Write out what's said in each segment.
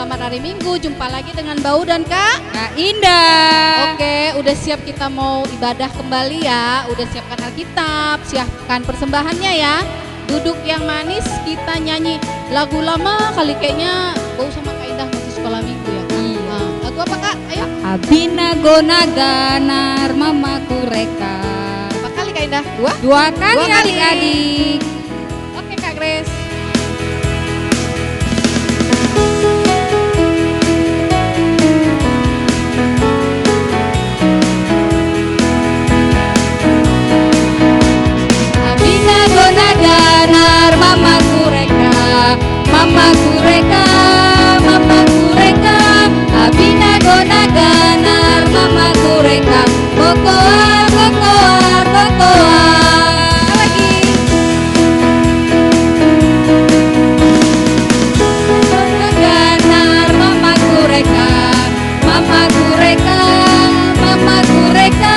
selamat hari Minggu. Jumpa lagi dengan Bau dan Kak Indah. Oke, udah siap kita mau ibadah kembali ya. Udah siapkan Alkitab, siapkan persembahannya ya. Duduk yang manis, kita nyanyi lagu lama kali kayaknya Bau sama Kak Indah masih sekolah minggu ya. Iya. Lagu apa Kak? Ayo. Abina gonaganar mamaku reka. Berapa kali Kak Indah? Dua? Dua kali Dua kali. adik-adik. Oke Kak Grace. Abina gonaganar mamaku reka. Mamaku reka, mamaku reka. Abina gonaganar mamaku reka. Kokoar, kokoar, kokoar. Lagi. Gonaganar mamaku reka. Mamaku reka, mamaku reka.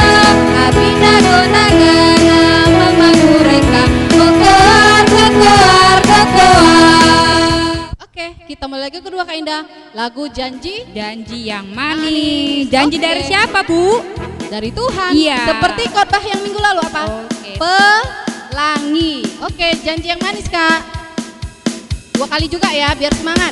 Abina gonaganar mamaku reka. Kokoar, kokoar, kokoar. Oke, kita mulai lagi kedua Kak Indah. Lagu Janji Janji yang manis. Janji Oke. dari siapa, Bu? dari Tuhan. Iya. Seperti khotbah yang minggu lalu apa? Oke. Pelangi. Oke, janji yang manis Kak. Dua kali juga ya, biar semangat.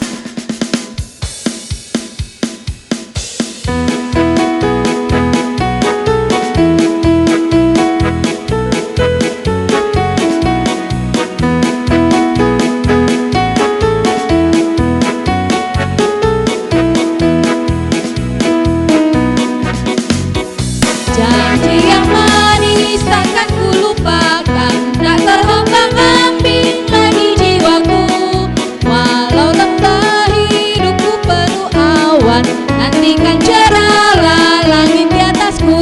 Janji yang manis takkan ku lupakan, tak terombang-ambing lagi jiwaku. Walau lembah hidupku penuh awan, nantikan cerahlah langit di atasku.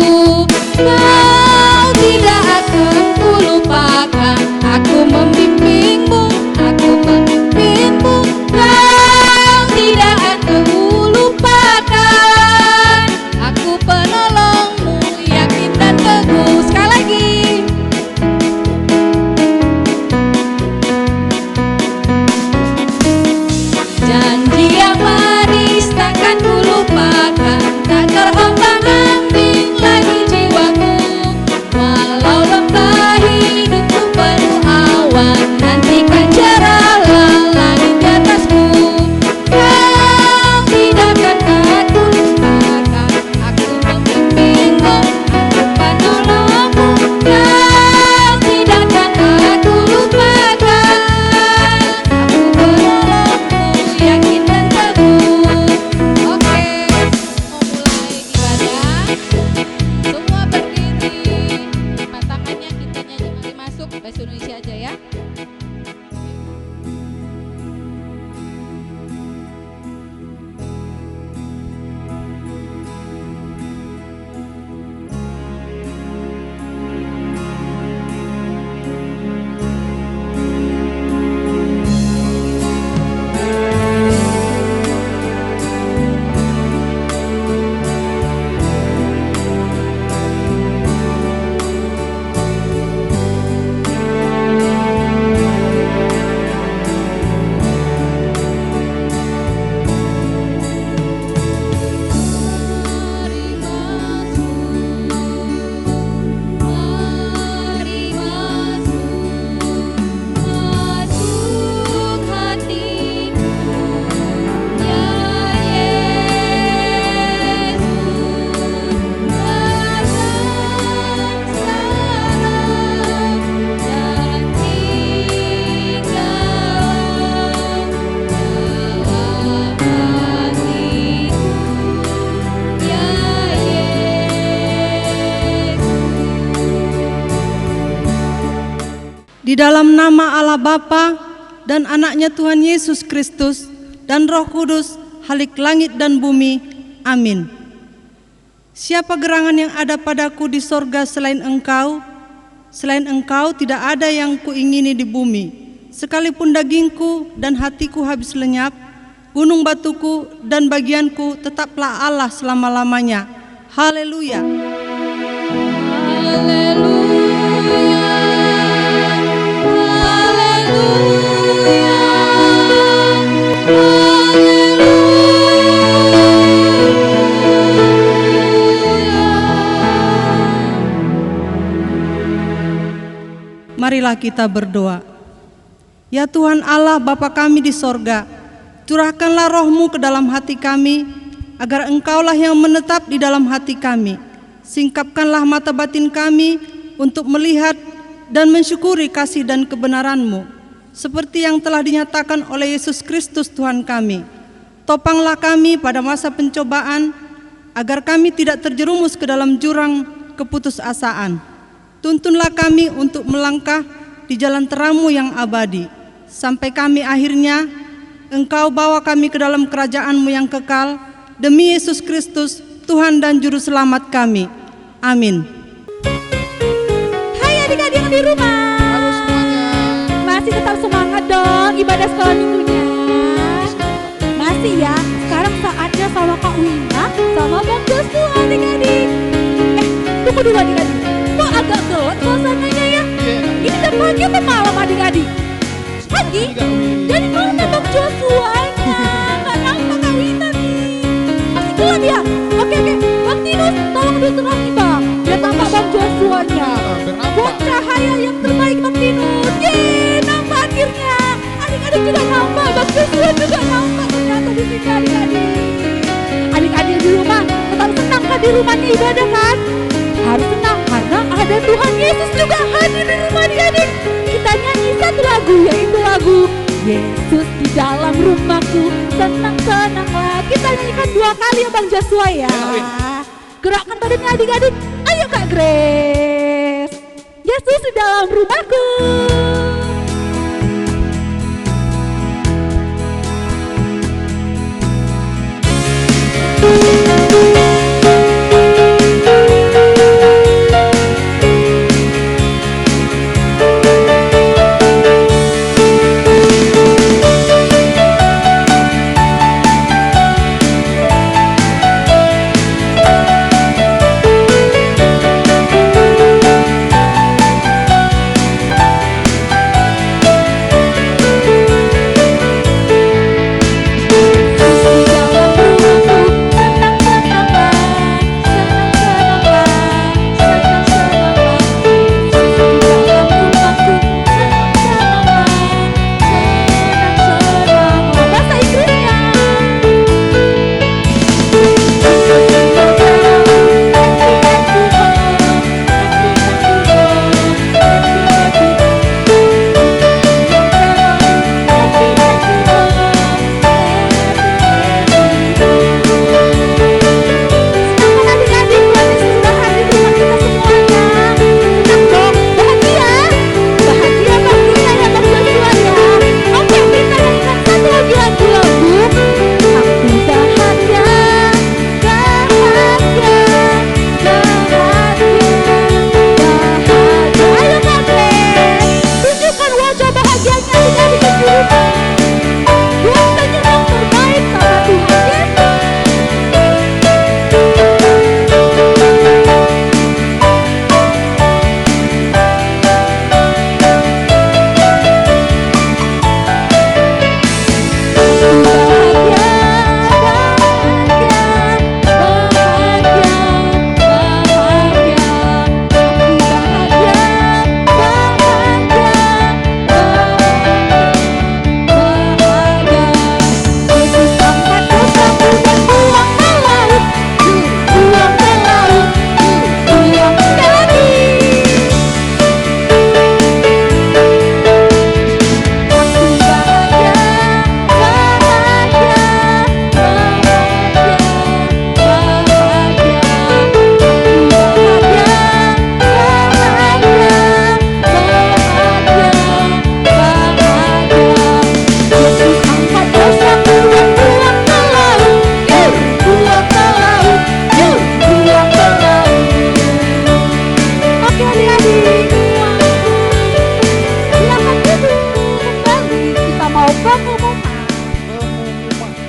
Kau tidak akan ku lupakan, aku membimbingmu, aku memimpinmu. Kau tidak akan ku lupakan, aku penolongmu, yakin dan teguh. Sekali lagi. Janji yang manis takkan ku lupakan, tak terombang-ambing lagi jiwaku. Walau lembah hidupku penuh awan, nantikan cerahlah langit di atasku. Kau tidak akan aku lupakan, aku membimbingmu, aku penolongmu. Kau tidak akan aku lupakan, aku penolongmu, yakin dan teguh. Oke, Mau mulai ibadah. Semua berdiri. Angkat tangannya, kita nyanyi mari masuk bahasa Indonesia aja ya. mari masuk hatiku, ya Yesus, datang sekarang dan tinggal dalam hatiku, ya Di dalam nama Allah Bapa dan anaknya Tuhan Yesus Kristus dan Roh Kudus, Halik langit dan bumi. Amin. Siapa gerangan yang ada padaku di sorga selain Engkau? Selain Engkau tidak ada yang kuingini di bumi. Sekalipun dagingku dan hatiku habis lenyap, gunung batuku dan bagianku tetaplah Allah selama-lamanya. Haleluya. Haleluya, haleluya, Marilah kita berdoa. Ya Tuhan Allah Bapa kami di sorga, curahkanlah roh-Mu ke dalam hati kami, agar Engkaulah yang menetap di dalam hati kami. Singkapkanlah mata batin kami untuk melihat dan mensyukuri kasih dan kebenaran-Mu, seperti yang telah dinyatakan oleh Yesus Kristus Tuhan kami. Topanglah kami pada masa pencobaan, agar kami tidak terjerumus ke dalam jurang keputusasaan. Tuntunlah kami untuk melangkah di jalan terang-Mu yang abadi, sampai kami akhirnya Engkau bawa kami ke dalam kerajaan-Mu yang kekal, demi Yesus Kristus, Tuhan dan Juru Selamat kami. Amin. Hai adik-adik yang di rumah. Halo semuanya. Masih tetap semangat dong ibadah sekolah minggunya. Masih ya, sekarang saatnya sama Kak Wina sama Bang Joshua adik-adik. Tunggu dulu adik-adik, kok agak gelap suasananya ya? Ini udah pagi apa malam adik-adik? Pagi? Jadi mana Bang Joshua-nya? Gak nampak Kak Wina nih. Masih gelap ya? Oke, Bang Tinus tolong diterangi Bang, biar tampak Bang Joshua-nya. Buat cahaya yang terbaik Bang Tinus. Yeay, nampak akhirnya. Adik-adik juga nampak, Bang Joshua juga nampak ternyata di sini adik-adik. Adik-adik di rumah tetap senang kan di rumahnya ibadah kan? Harus senang karena ada Tuhan Yesus juga hadir di rumah adik-adik. Kita nyanyi satu lagu, yaitu lagu Yesus di dalam rumahku, senang-senanglah. Kita nyanyikan 2 kali ya Bang Joshua ya. Gerakkan badannya adik-adik. Ayo Kak Grace. Yesus di dalam rumahku.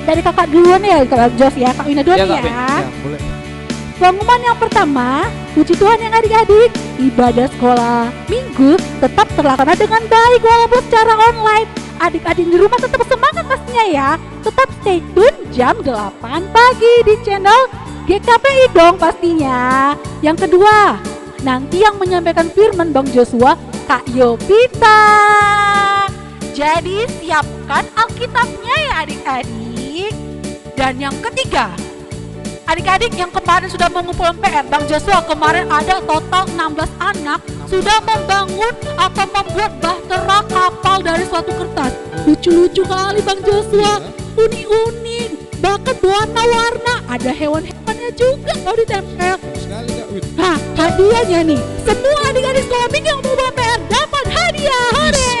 Dari kakak duluan ya, Kak Jos ya, Kak Wina duluan ya. Boleh. Pengumuman yang pertama, puji Tuhan yang adik-adik, ibadah sekolah minggu tetap terlaksana dengan baik walaupun secara online. Adik-adik di rumah tetap semangat pastinya ya. Tetap stay tune jam 8 pagi di channel GKPI dong pastinya. Yang kedua, nanti yang menyampaikan firman Bang Joshua Kak Yovita. Jadi siapkan Alkitabnya ya adik-adik. Dan yang ketiga, adik-adik yang kemarin sudah mengumpulkan PR, Bang Joshua kemarin ada total 16 anak sudah membangun atau membuat bahtera kapal dari suatu kertas. Lucu-lucu kali Bang Joshua, unik-unik, bahkan warna-warna, ada hewan-hewannya juga kalau ditempel. Sekali Kak Win. Nah, hadiahnya nih, semua adik-adik sekolah minggu yang mau PR dapat hadiah. Hore!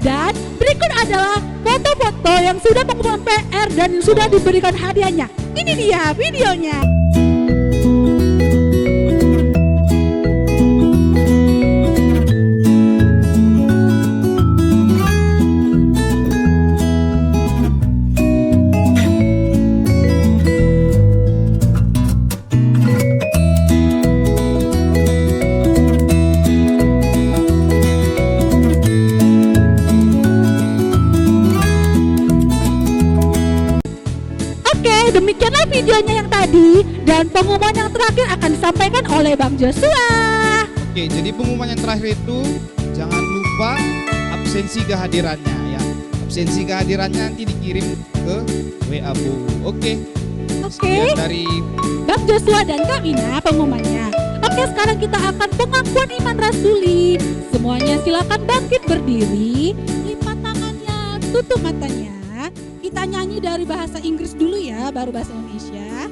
Dan berikut adalah foto-foto yang sudah mengumpulkan PR dan yang sudah diberikan hadiahnya. Ini dia videonya. Oke, demikianlah videonya yang tadi dan pengumuman yang terakhir akan disampaikan oleh Bang Joshua. Oke, jadi pengumuman yang terakhir itu jangan lupa absensi kehadirannya ya. Absensi kehadirannya nanti dikirim ke WA Bu. Oke. Sekian dari Bang Joshua dan Kak Wina pengumumannya. Oke, sekarang kita akan pengakuan iman rasuli. Semuanya silakan bangkit berdiri, lipat tangannya, tutup matanya. Kita nyanyi dari bahasa Inggris dulu ya, baru bahasa Indonesia.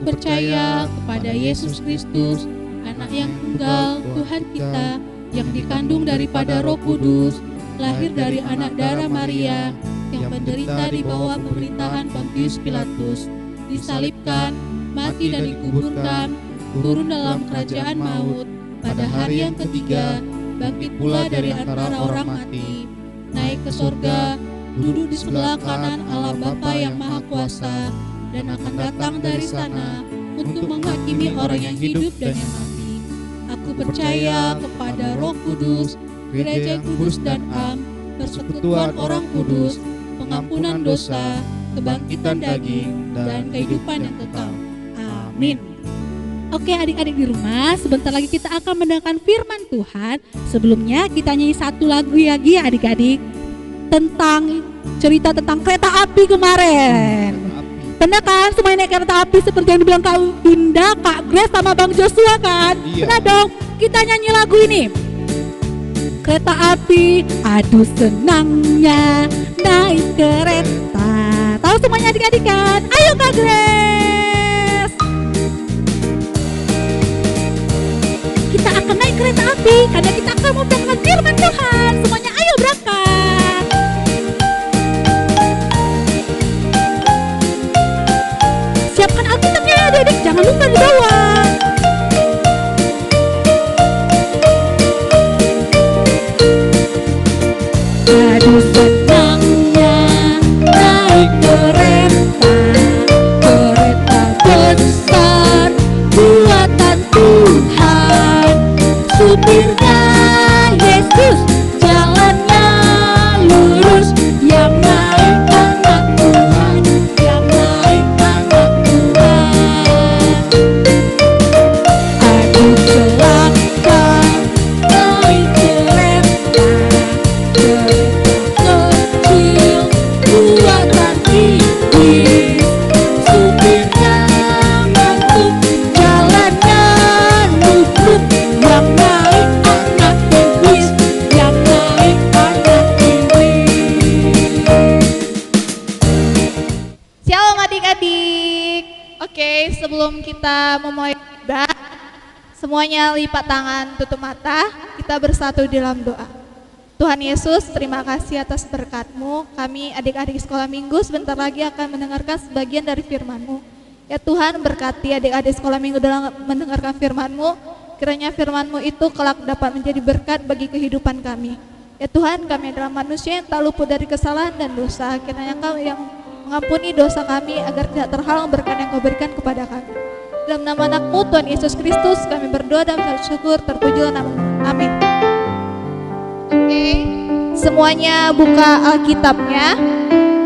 percaya kepada Yesus Kristus, Anak yang tunggal Tuhan kita, yang dikandung daripada Roh Kudus, lahir dari anak darah Maria, yang menderita di bawah pemerintahan Pontius Pilatus, disalibkan, mati dan dikuburkan, turun dalam kerajaan maut, pada hari yang ketiga, bangkit pula dari antara orang mati, naik ke sorga, duduk di sebelah kanan Allah Bapa yang Maha Kuasa, dan akan datang dari sana untuk menghakimi orang yang hidup dan yang mati. Aku percaya kepada Roh Kudus, gereja yang kudus dan am, persekutuan orang kudus, pengampunan dosa, kebangkitan daging, dan kehidupan yang kekal. Amin. Oke adik-adik di rumah, sebentar lagi kita akan mendengarkan firman Tuhan. Sebelumnya kita nyanyi satu lagu lagi ya adik-adik, tentang cerita tentang kereta api kemarin. Pernah kan semuanya naik kereta api seperti yang dibilang Kak Winda, Kak Grace sama Bang Joshua kan? Iya. Pernah dong, kita nyanyi lagu ini. Kereta api, aduh senangnya naik kereta. Tahu semuanya adik-adik kan? Ayo Kak Grace. Kita akan naik kereta api karena kita akan mendengarkan firman Tuhan. Semuanya ayo berangkat. Jangan lupa di bawah. Aduh senangnya naik kereta besar buatan Tuhan. Supirnya Yesus, jalannya lurus, yang naik anak Tuhan, yang naik anak Tuhan. Aduh celaka naik kereta kecil buatan iblis. Supirnya ngantuk, jalannya nubruk, yang naik anak iblis, yang naik anak iblis. Shalom adik-adik. Oke, sebelum kita memulai ibadah, semuanya lipat tangan, tutup mata, kita bersatu dalam doa. Tuhan Yesus, terima kasih atas berkat-Mu. Kami adik-adik sekolah minggu sebentar lagi akan mendengarkan sebagian dari firman-Mu. Ya Tuhan, berkati adik-adik sekolah minggu dalam mendengarkan firman-Mu. Kiranya firman-Mu itu kelak dapat menjadi berkat bagi kehidupan kami. Ya Tuhan, kami adalah manusia yang tak luput dari kesalahan dan dosa. Kiranya Engkau yang mengampuni dosa kami agar tidak terhalang berkat yang Kau berikan kepada kami. Dalam nama anak-Mu Tuhan Yesus Kristus kami berdoa dan bersyukur, terpujilah nama-Mu. Amin. Oke, semuanya buka Alkitabnya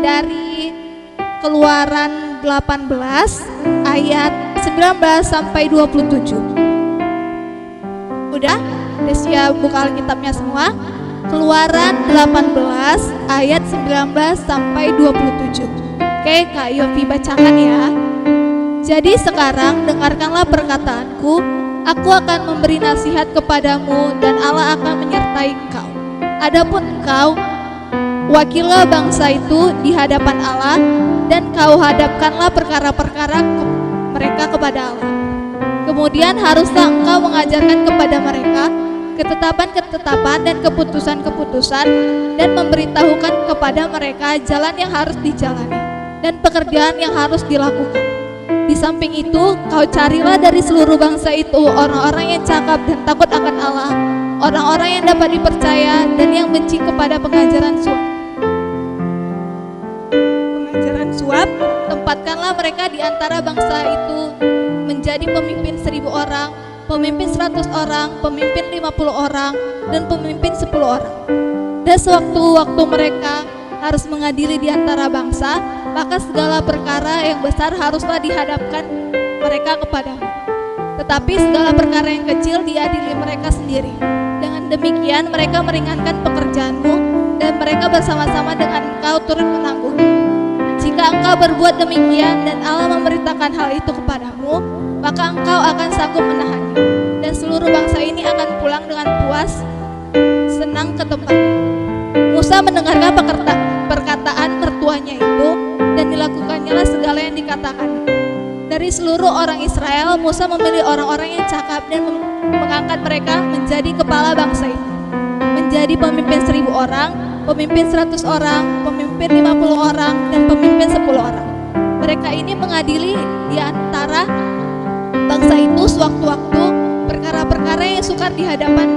dari Keluaran 18 ayat 19 sampai 27. Udah siap buka Alkitabnya semua? Keluaran 18 ayat 19 sampai 27. Oke, Kak Yofi bacakan ya. Jadi sekarang dengarkanlah perkataanku, aku akan memberi nasihat kepadamu dan Allah akan menyertai engkau. Adapun engkau, wakillah bangsa itu di hadapan Allah dan kau hadapkanlah perkara-perkara mereka kepada Allah. Kemudian haruslah engkau mengajarkan kepada mereka ketetapan-ketetapan dan keputusan-keputusan dan memberitahukan kepada mereka jalan yang harus dijalani dan pekerjaan yang harus dilakukan. Di samping itu, kau carilah dari seluruh bangsa itu orang-orang yang cakap dan takut akan Allah, orang-orang yang dapat dipercaya dan yang benci kepada pengajaran suap. Tempatkanlah mereka di antara bangsa itu menjadi pemimpin 1.000 orang, pemimpin 100 orang, pemimpin 50 orang, dan pemimpin 10 orang. Dan sewaktu-waktu mereka harus mengadili di antara bangsa, maka segala perkara yang besar haruslah dihadapkan mereka kepadamu. Tetapi segala perkara yang kecil diadili mereka sendiri. Dengan demikian mereka meringankan pekerjaanmu dan mereka bersama-sama dengan engkau turut menanggung. Jika engkau berbuat demikian dan Allah memberitakan hal itu kepadamu, maka engkau akan sanggup menahannya. Dan seluruh bangsa ini akan pulang dengan puas, senang ke tempatnya. Musa mendengarkan perkataan mertuanya itu dan dilakukannya lah segala yang dikatakan. Dari seluruh orang Israel, Musa memilih orang-orang yang cakap dan mengangkat mereka menjadi kepala bangsa itu, menjadi pemimpin 1.000 orang, pemimpin 100 orang, pemimpin 50 orang, dan pemimpin 10 orang. Mereka ini mengadili di antara bangsa itu sewaktu-waktu perkara-perkara yang sukar dihadapkan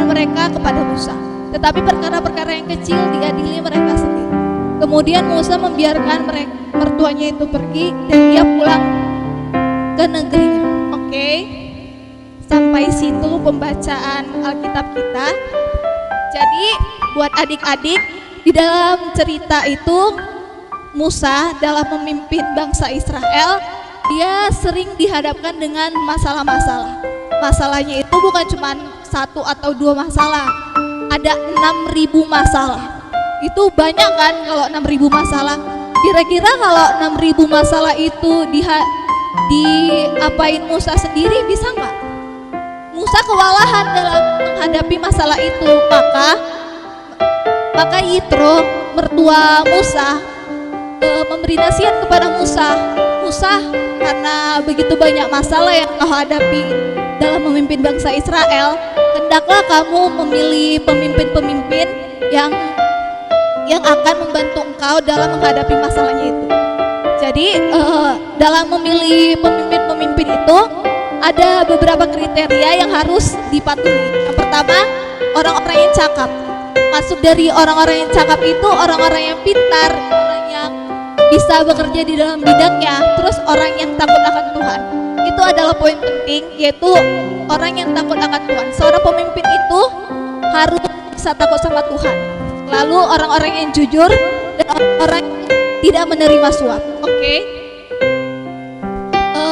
mereka kepada Musa. Tetapi perkara-perkara yang kecil diadili mereka sendiri. Kemudian Musa membiarkan mertuanya itu pergi dan ia pulang ke negerinya. Oke, sampai situ pembacaan Alkitab kita. Jadi buat adik-adik, di dalam cerita itu Musa dalam memimpin bangsa Israel, dia sering dihadapkan dengan masalah-masalah. Masalahnya itu bukan cuma 1 atau 2 masalah, ada 6.000 masalah. Itu banyak kan kalau 6.000 masalah. Kira-kira kalau 6.000 masalah itu diapain Musa sendiri, bisa nggak? Musa kewalahan dalam menghadapi masalah itu. Maka Yitro, mertua Musa, memberi nasihat kepada Musa. Musa, karena begitu banyak masalah yang kau hadapi dalam memimpin bangsa Israel, hendaklah kamu memilih pemimpin-pemimpin yang akan membantu engkau dalam menghadapi masalahnya itu. Jadi dalam memilih pemimpin-pemimpin itu ada beberapa kriteria yang harus dipatuhi. Yang pertama, orang-orang yang cakap. Masuk dari orang-orang yang cakap itu orang-orang yang pintar, orang yang bisa bekerja di dalam bidangnya, terus orang yang takut akan Tuhan. Itu adalah poin penting, yaitu orang yang takut akan Tuhan. Seorang pemimpin itu harus bisa takut sama Tuhan. Lalu orang-orang yang jujur dan orang yang tidak menerima suap. Oke.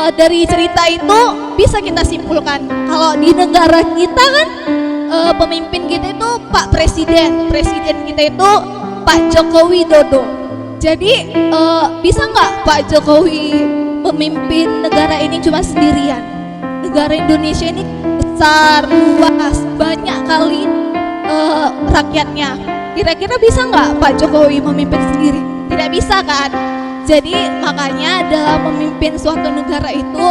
Dari cerita itu bisa kita simpulkan kalau di negara kita kan pemimpin kita itu Pak Presiden kita itu Pak Joko Widodo. Jadi bisa nggak Pak Jokowi memimpin negara ini cuma sendirian? Negara Indonesia ini besar, luas, banyak kali rakyatnya. Kira-kira bisa nggak Pak Jokowi memimpin sendiri? Tidak bisa kan? Jadi makanya dalam memimpin suatu negara itu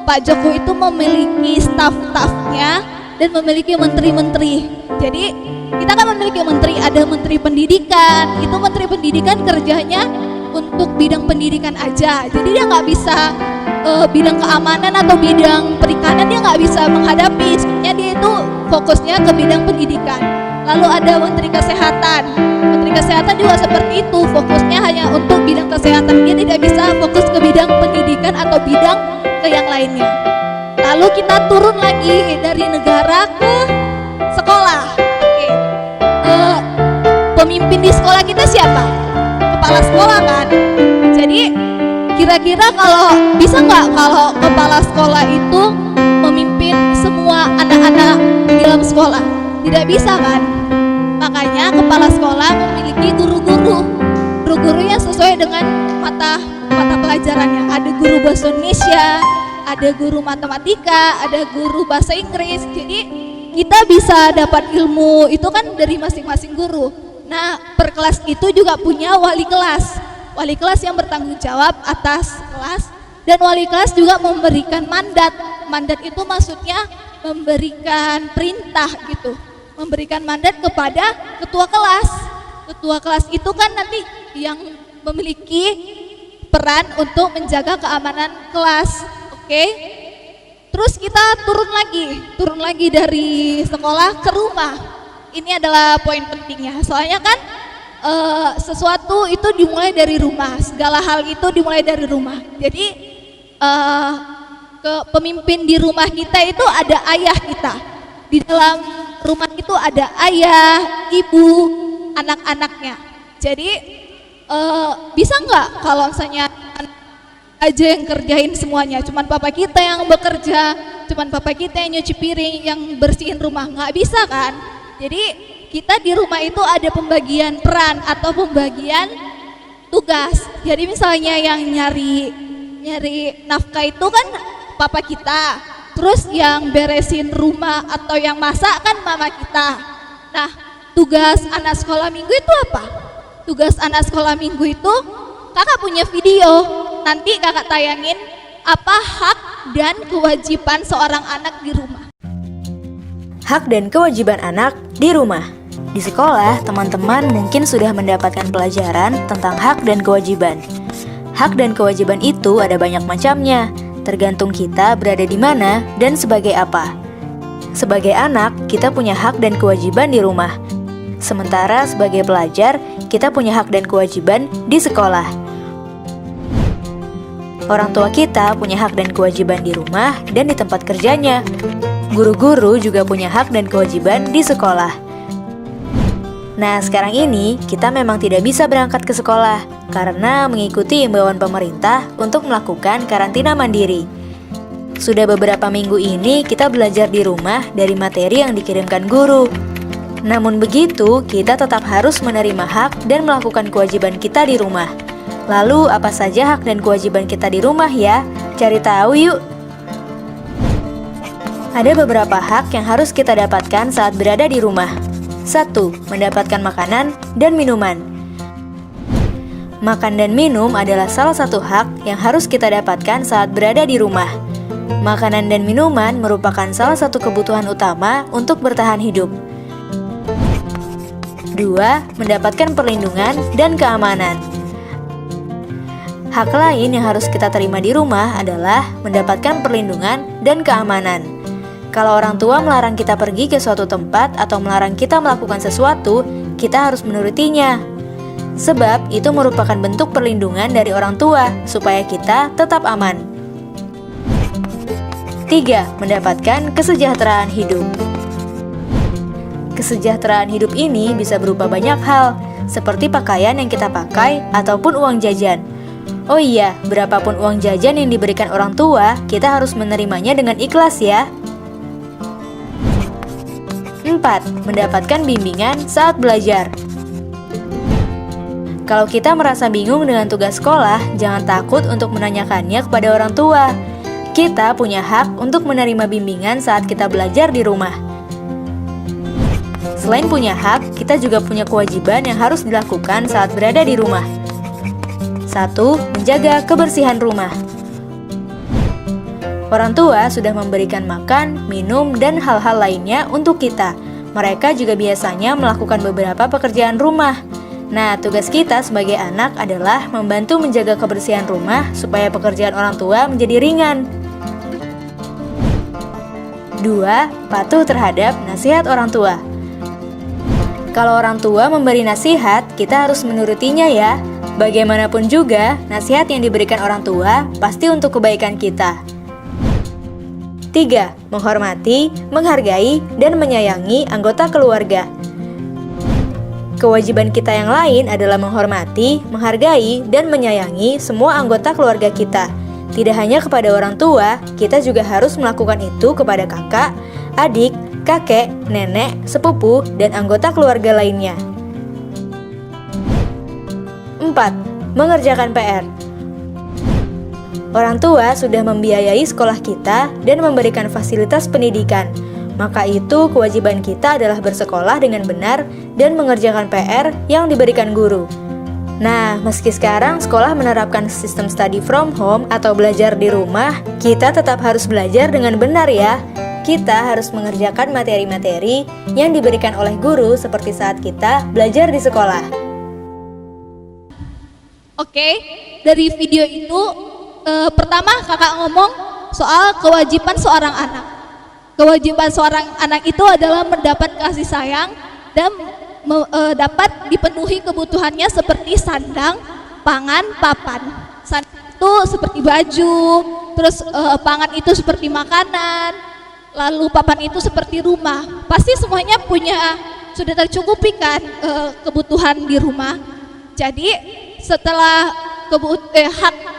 Pak Jokowi itu memiliki staf-stafnya dan memiliki menteri-menteri. Jadi kita kan memiliki menteri, ada menteri pendidikan. Itu menteri pendidikan kerjanya untuk bidang pendidikan aja. Jadi dia nggak bisa bidang keamanan atau bidang perikanan dia nggak bisa menghadapi. Soalnya dia itu fokusnya ke bidang pendidikan. Lalu ada menteri kesehatan. Menteri kesehatan juga seperti itu, fokusnya hanya untuk bidang kesehatan. Dia tidak bisa fokus ke bidang pendidikan atau bidang ke yang lainnya. Lalu kita turun lagi dari negara ke sekolah. Oke. Pemimpin di sekolah kita siapa? Kepala sekolah kan. Jadi kira-kira kalau bisa nggak kalau kepala sekolah itu memimpin semua anak-anak di dalam sekolah? Tidak bisa kan? Makanya kepala sekolah memiliki guru-guru yang sesuai dengan mata pelajarannya. Ada guru bahasa Indonesia, ada guru matematika, ada guru bahasa Inggris. Jadi kita bisa dapat ilmu itu kan dari masing-masing guru. Nah, per kelas itu juga punya wali kelas. Wali kelas yang bertanggung jawab atas kelas, dan wali kelas juga memberikan mandat. Mandat itu maksudnya memberikan perintah gitu. Memberikan mandat kepada ketua kelas. Ketua kelas itu kan nanti yang memiliki peran untuk menjaga keamanan kelas. Oke. Terus kita turun lagi dari sekolah ke rumah. Ini adalah poin pentingnya. Soalnya kan sesuatu itu dimulai dari rumah. Segala hal itu dimulai dari rumah. Jadi pemimpin di rumah kita itu ada ayah kita. Di dalam rumah itu ada ayah, ibu, anak-anaknya. Jadi bisa nggak kalau misalnya aja yang kerjain semuanya, cuman papa kita yang bekerja, cuman papa kita yang nyuci piring, yang bersihin rumah? Nggak bisa kan? Jadi kita di rumah itu ada pembagian peran atau pembagian tugas. Jadi misalnya yang nyari nafkah itu kan papa kita, terus yang beresin rumah atau yang masak kan mama kita. Nah, tugas anak sekolah minggu itu apa? Tugas anak sekolah minggu itu kakak punya video, nanti kakak tayangin apa hak dan kewajiban seorang anak di rumah. Hak dan kewajiban anak di rumah. Di sekolah, teman-teman mungkin sudah mendapatkan pelajaran tentang hak dan kewajiban. Hak dan kewajiban itu ada banyak macamnya, tergantung kita berada di mana dan sebagai apa. Sebagai anak, kita punya hak dan kewajiban di rumah. Sementara sebagai pelajar, kita punya hak dan kewajiban di sekolah. Orang tua kita punya hak dan kewajiban di rumah dan di tempat kerjanya. Guru-guru juga punya hak dan kewajiban di sekolah. Nah, sekarang ini kita memang tidak bisa berangkat ke sekolah karena mengikuti imbauan pemerintah untuk melakukan karantina mandiri. Sudah beberapa minggu ini kita belajar di rumah dari materi yang dikirimkan guru. Namun begitu, kita tetap harus menerima hak dan melakukan kewajiban kita di rumah. Lalu apa saja hak dan kewajiban kita di rumah ya? Cari tahu yuk! Ada beberapa hak yang harus kita dapatkan saat berada di rumah. 1. Mendapatkan makanan dan minuman. Makan dan minum adalah salah satu hak yang harus kita dapatkan saat berada di rumah. Makanan dan minuman merupakan salah satu kebutuhan utama untuk bertahan hidup. 2. Mendapatkan perlindungan dan keamanan. Hak lain yang harus kita terima di rumah adalah mendapatkan perlindungan dan keamanan. Kalau orang tua melarang kita pergi ke suatu tempat atau melarang kita melakukan sesuatu, kita harus menurutinya. Sebab itu merupakan bentuk perlindungan dari orang tua supaya kita tetap aman. 3. Mendapatkan kesejahteraan hidup. Kesejahteraan hidup ini bisa berupa banyak hal, seperti pakaian yang kita pakai ataupun uang jajan. Oh iya, berapapun uang jajan yang diberikan orang tua, kita harus menerimanya dengan ikhlas ya. 4. Mendapatkan bimbingan saat belajar. Kalau kita merasa bingung dengan tugas sekolah, jangan takut untuk menanyakannya kepada orang tua. Kita punya hak untuk menerima bimbingan saat kita belajar di rumah. Selain punya hak, kita juga punya kewajiban yang harus dilakukan saat berada di rumah. 1. Menjaga kebersihan rumah. Orang tua sudah memberikan makan, minum, dan hal-hal lainnya untuk kita. Mereka juga biasanya melakukan beberapa pekerjaan rumah. Nah, tugas kita sebagai anak adalah membantu menjaga kebersihan rumah supaya pekerjaan orang tua menjadi ringan. 2. Patuh terhadap nasihat orang tua. Kalau orang tua memberi nasihat, kita harus menurutinya ya. Bagaimanapun juga, nasihat yang diberikan orang tua pasti untuk kebaikan kita. 3. Menghormati, menghargai, dan menyayangi anggota keluarga. Kewajiban kita yang lain adalah menghormati, menghargai, dan menyayangi semua anggota keluarga kita. Tidak hanya kepada orang tua, kita juga harus melakukan itu kepada kakak, adik, kakek, nenek, sepupu, dan anggota keluarga lainnya. 4. Mengerjakan PR. Orang tua sudah membiayai sekolah kita dan memberikan fasilitas pendidikan. Maka itu kewajiban kita adalah bersekolah dengan benar dan mengerjakan PR yang diberikan guru. Nah, meski sekarang sekolah menerapkan sistem study from home atau belajar di rumah, kita tetap harus belajar dengan benar ya. Kita harus mengerjakan materi-materi yang diberikan oleh guru seperti saat kita belajar di sekolah. Oke, dari video itu pertama kakak ngomong soal kewajiban seorang anak. Kewajiban seorang anak itu adalah mendapat kasih sayang dan dapat dipenuhi kebutuhannya seperti sandang, pangan, papan. Sandang itu seperti baju, terus pangan itu seperti makanan, lalu papan itu seperti rumah. Pasti semuanya sudah tercukupi kan kebutuhan di rumah. Jadi setelah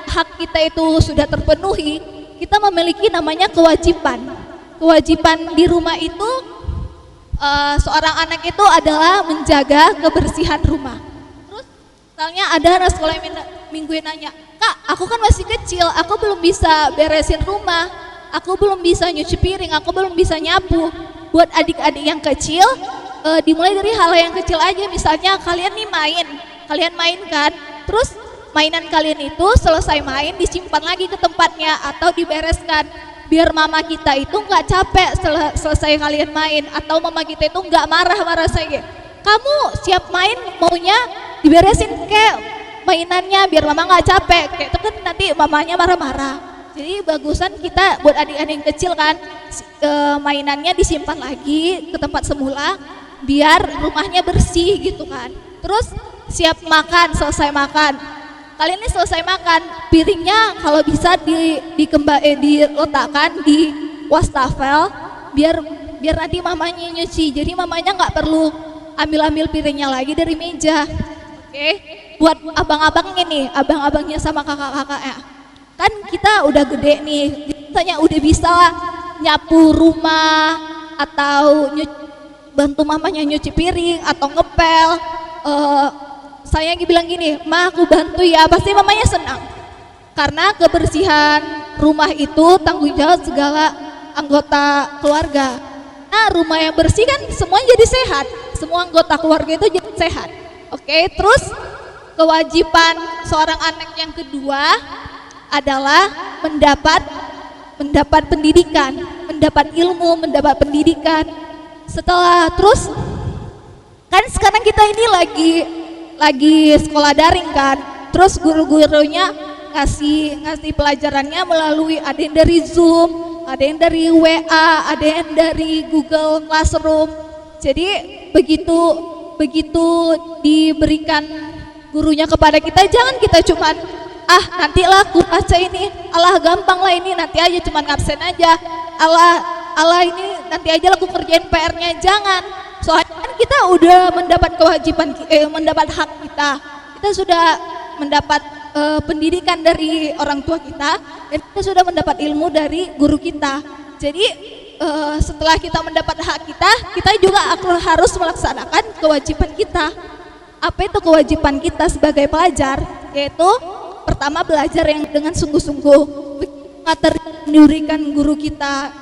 hak kita itu sudah terpenuhi, kita memiliki namanya kewajiban. Kewajiban di rumah itu seorang anak itu adalah menjaga kebersihan rumah. Terus misalnya ada anak sekolah yang mingguin nanya, "Kak, aku kan masih kecil, aku belum bisa beresin rumah, aku belum bisa nyuci piring, aku belum bisa nyapu." Buat adik-adik yang kecil, dimulai dari hal yang kecil aja. Misalnya kalian nih kalian main kan, terus mainan kalian itu selesai main disimpan lagi ke tempatnya atau dibereskan, biar mama kita itu nggak capek selesai kalian main, atau mama kita itu nggak marah-marah saya, "Kamu siap main maunya diberesin kayak mainannya biar mama nggak capek," kayak itu kan nanti mamanya marah-marah. Jadi bagusan kita buat adik-adik yang kecil kan, mainannya disimpan lagi ke tempat semula biar rumahnya bersih gitu kan. Terus siap makan, selesai makan, kalian ini selesai makan, piringnya kalau bisa diletakkan di wastafel biar nanti mamanya nyuci. Jadi mamanya nggak perlu ambil piringnya lagi dari meja. Oke, buat abang-abang ini, abang-abangnya sama kakak-kakaknya, kan kita udah gede nih, misalnya udah bisa nyapu rumah atau bantu mamanya nyuci piring atau ngepel. Saya bilang gini, "Ma, aku bantu ya," pasti mamanya senang. Karena kebersihan rumah itu tanggung jawab segala anggota keluarga. Nah, rumah yang bersih kan semuanya jadi sehat, semua anggota keluarga itu jadi sehat. Oke, terus kewajiban seorang anak yang kedua adalah mendapat pendidikan, mendapat ilmu, mendapat pendidikan. Setelah terus kan sekarang kita ini lagi sekolah daring kan, terus guru-gurunya ngasih pelajarannya melalui ada yang dari Zoom, ada yang dari WA, ada yang dari Google Classroom. Jadi begitu diberikan gurunya kepada kita, jangan kita cuman nantilah aku baca ini, alah gampang lah ini, nanti aja cuman ngabsen aja, alah ini nanti aja aku kerjain PR-nya. Jangan, soalnya kan kita udah mendapat kewajiban, mendapat hak kita sudah mendapat pendidikan dari orang tua kita, dan kita sudah mendapat ilmu dari guru kita. Jadi setelah kita mendapat hak kita juga harus melaksanakan kewajiban kita. Apa itu kewajiban kita sebagai pelajar? Yaitu pertama, belajar yang dengan sungguh-sungguh. Materi yang diberikan guru kita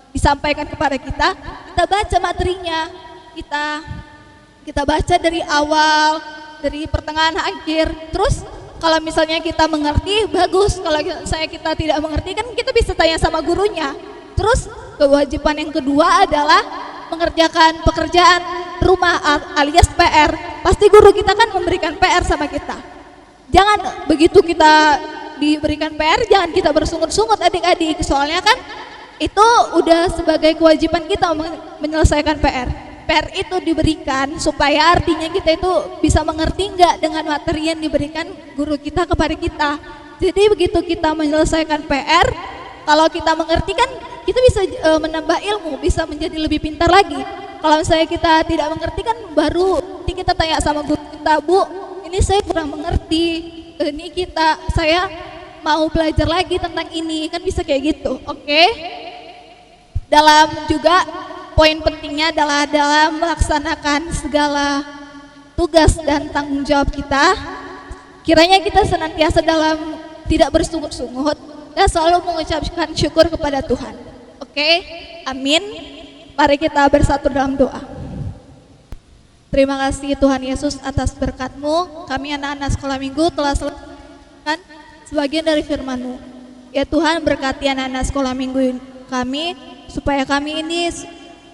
disampaikan kepada kita baca materinya, kita baca dari awal, dari pertengahan akhir. Terus kalau misalnya kita mengerti, bagus. Kalau kita tidak mengerti, kan kita bisa tanya sama gurunya. Terus kewajiban yang kedua adalah mengerjakan pekerjaan rumah alias PR. Pasti guru kita kan memberikan PR sama kita. Jangan begitu kita diberikan PR, jangan kita bersungut-sungut adik-adik. Soalnya kan itu udah sebagai kewajiban kita menyelesaikan PR. PR itu diberikan supaya artinya kita itu bisa mengerti enggak dengan materi yang diberikan guru kita kepada kita. Jadi begitu kita menyelesaikan PR, kalau kita mengerti kan kita bisa menambah ilmu, bisa menjadi lebih pintar lagi. Kalau misalnya kita tidak mengerti kan baru nanti kita tanya sama guru kita, Bu, ini saya kurang mengerti, ini saya mau belajar lagi tentang ini, kan bisa kayak gitu. Oke? Dalam juga poin pentingnya adalah dalam melaksanakan segala tugas dan tanggung jawab kita, kiranya kita senantiasa dalam tidak bersungut-sungut dan selalu mengucapkan syukur kepada Tuhan. Oke? Amin. Mari kita bersatu dalam doa. Terima kasih Tuhan Yesus atas berkat-Mu. Kami anak-anak sekolah minggu telah selesai sebagian dari firman-Mu. Ya Tuhan, berkati anak-anak sekolah minggu kami, supaya kami ini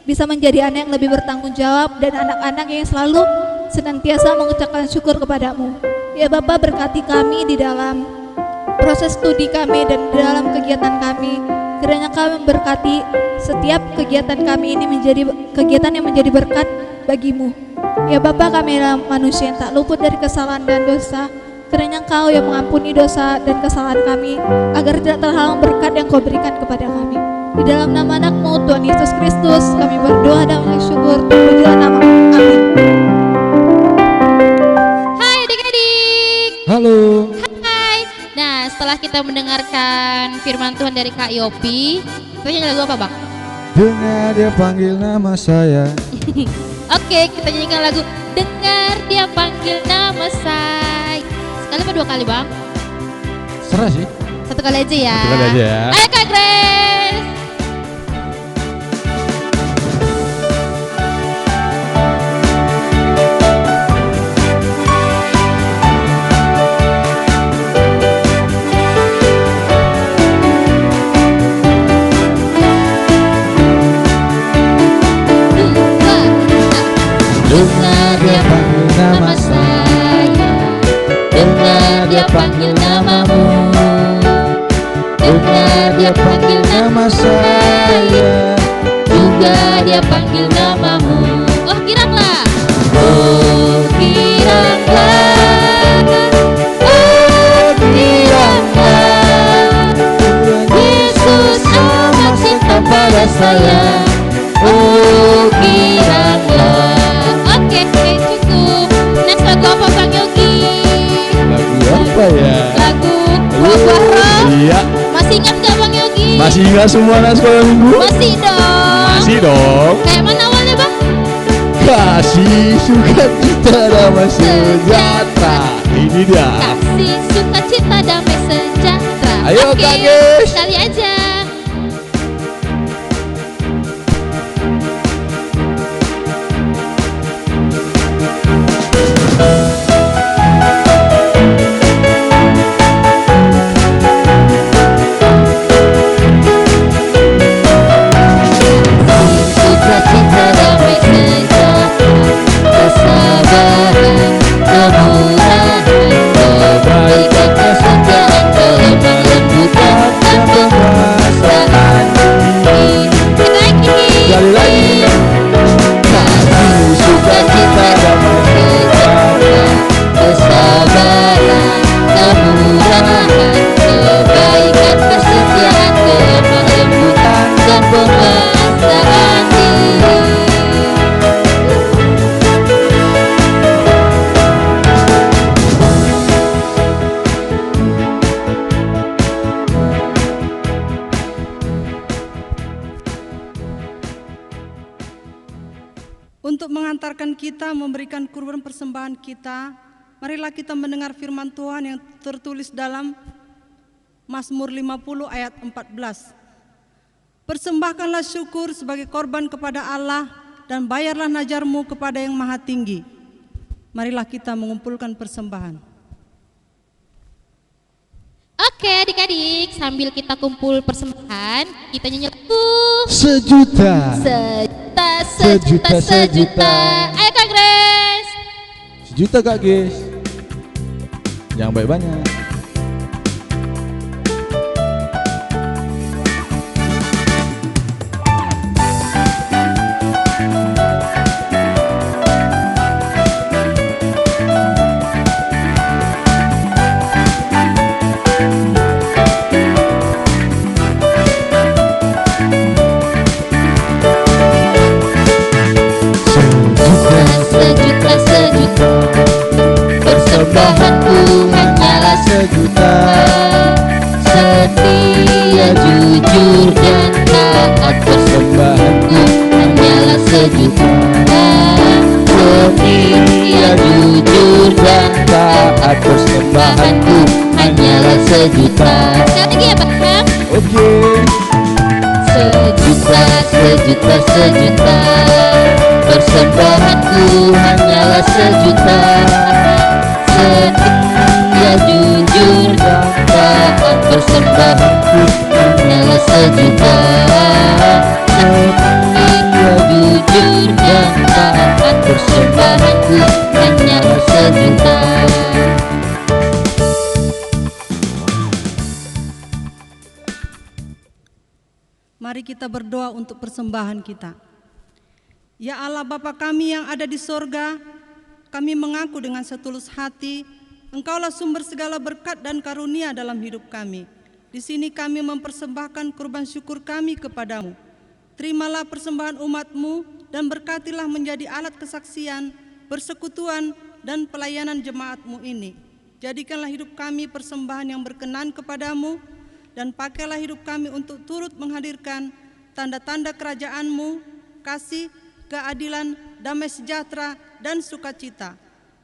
bisa menjadi anak yang lebih bertanggung jawab dan anak-anak yang selalu senantiasa mengucapkan syukur kepada-Mu. Ya Bapa, berkati kami di dalam proses studi kami dan di dalam kegiatan kami. Kiranya kami berkati setiap kegiatan kami ini menjadi kegiatan yang menjadi berkat bagi-Mu. Ya Bapa, kami adalah manusia yang tak luput dari kesalahan dan dosa. Kiranya Engkau yang mengampuni dosa dan kesalahan kami, agar tidak terhalang berkat yang Kau berikan kepada kami. Di dalam nama anak-Mu Tuhan Yesus Kristus kami berdoa dan bersyukur. Terpujilah nama. Amin. Hai adik-adik. Halo. Hai. Nah, setelah kita mendengarkan firman Tuhan dari Kak Yopi, kita nyanyi lagu apa, Bang? Dengar dia panggil nama saya. Oke, kita nyanyikan lagu Dengar Dia Panggil Nama Saya. Sekali apa dua kali, Bang? Serah sih. Satu kali aja ya. Satu kali aja ya. Ayo Kak Grace. Dengar dia panggil nama saya, dengar dia panggil namamu, dengar dia panggil nama saya, juga dia panggil namamu. Oh, kiranglah. Oh kiranglah, oh kiranglah, Yesus amat cinta pada saya. Oh kiranglah. Oke, cukup. Next lagu apa Bang Yogi? Lagu apa ya? Lagu Buah-Buah Roh. Iya. Masih ingat gak Bang Yogi? Masih ingat semua anak sekolah minggu? Masih dong. Masih dong. Kayak mana awalnya Bang? Kasih sukacita damai sejahtera. Ini dia. Kasih sukacita damai sejahtera. Ayo, Oke, Kak Ges. sekali aja. Sukacita damai sejahtera, kesabaran, kemurahan, kebaikan, kasih Untuk mengantarkan kita memberikan kurban persembahan kita, marilah kita mendengar firman Tuhan yang tertulis dalam Mazmur 50 ayat 14. Persembahkanlah syukur sebagai korban kepada Allah dan bayarlah najarmu kepada yang maha tinggi. Marilah kita mengumpulkan persembahan. Oke adik-adik, sambil kita kumpul persembahan, kita nyanyi lagu Sejuta. sejuta. Ayo Kak Grace. Sejuta Kak Grace. Yang baik banyak. Sejuta. Persembahanku hanyalah sejuta. Setia, jujur dan taat. Persembahanku Hanyalah sejuta. setia, jujur dan taat. Persembahanku hanyalah sejuta. Sekali lagi ya Bang. Oke. Sejuta. Persembahanku hanyalah sejuta. Setia, jujur dan taat. Persembahanku hanyalah sejuta. Setia, jujur dan taat. Persembahanku hanyalah sejuta. Mari kita berdoa untuk persembahan kita. Ya Allah Bapa kami yang ada di sorga, kami mengaku dengan setulus hati, Engkaulah sumber segala berkat dan karunia dalam hidup kami. Di sini kami mempersembahkan kurban syukur kami kepadamu. Terimalah persembahan umat-Mu dan berkatilah menjadi alat kesaksian, persekutuan, dan pelayanan jemaat-Mu ini. Jadikanlah hidup kami persembahan yang berkenan kepadamu, dan pakailah hidup kami untuk turut menghadirkan tanda-tanda kerajaan-Mu, kasih, keadilan, damai sejahtera, dan sukacita.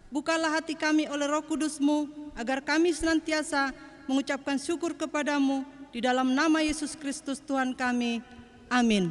Bukalah hati kami oleh Roh Kudus-Mu, agar kami senantiasa mengucapkan syukur kepadamu, di dalam nama Yesus Kristus Tuhan kami. Amin.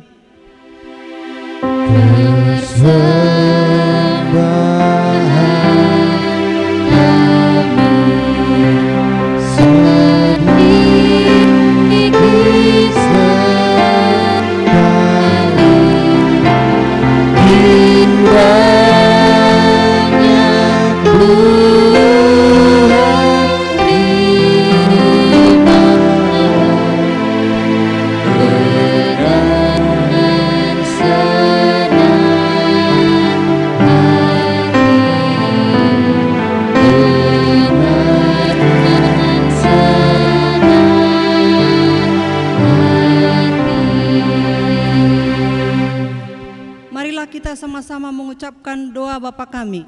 Marilah kita sama-sama mengucapkan doa Bapa kami.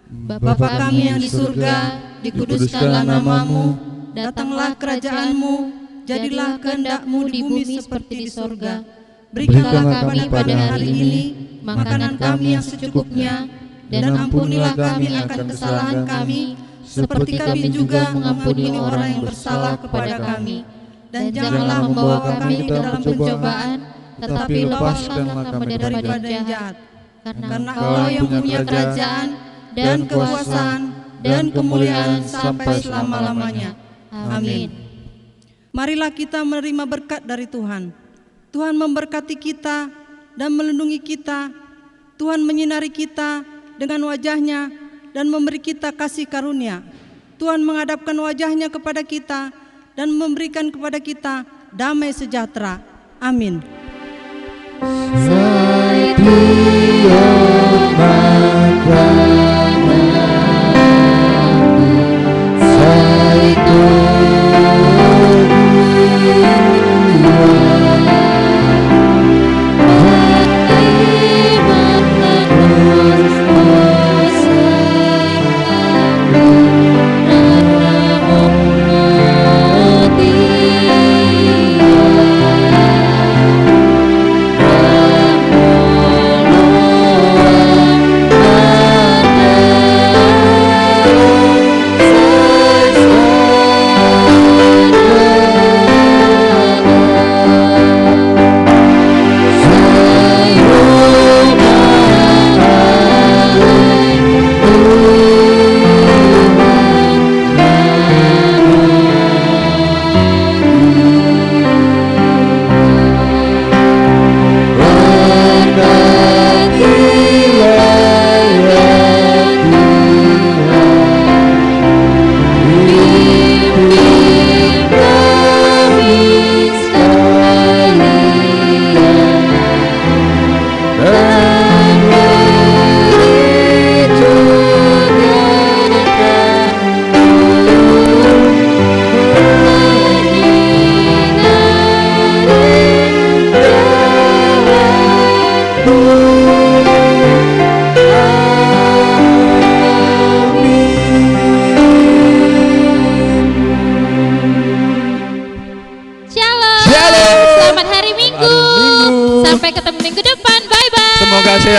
Bapa kami yang di surga, dikuduskanlah namamu, datanglah kerajaan-Mu, jadilah kehendak-Mu di bumi seperti di sorga. Berikanlah kami pada hari ini makanan kami yang secukupnya, dan ampunilah kami akan kesalahan kami, seperti kami juga mengampuni orang yang bersalah kepada kami. Dan janganlah membawa kami ke dalam pencobaan, tetapi lepaskanlah kami daripada yang jahat. Karena Engkau yang punya kerajaan dan kekuasaan dan kemuliaan sampai selama-lamanya. Amin. Marilah kita menerima berkat dari Tuhan. Tuhan memberkati kita dan melindungi kita. Tuhan menyinari kita dengan wajah-Nya dan memberi kita kasih karunia. Tuhan menghadapkan wajah-Nya kepada kita dan memberikan kepada kita damai sejahtera. Amin.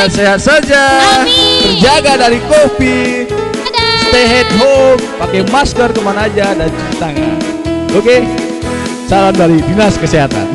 sehat-sehat saja. Amin. Terjaga dari COVID. Stay at home, pakai masker kemana aja dan cuci tangan. Oke, salam dari Dinas Kesehatan.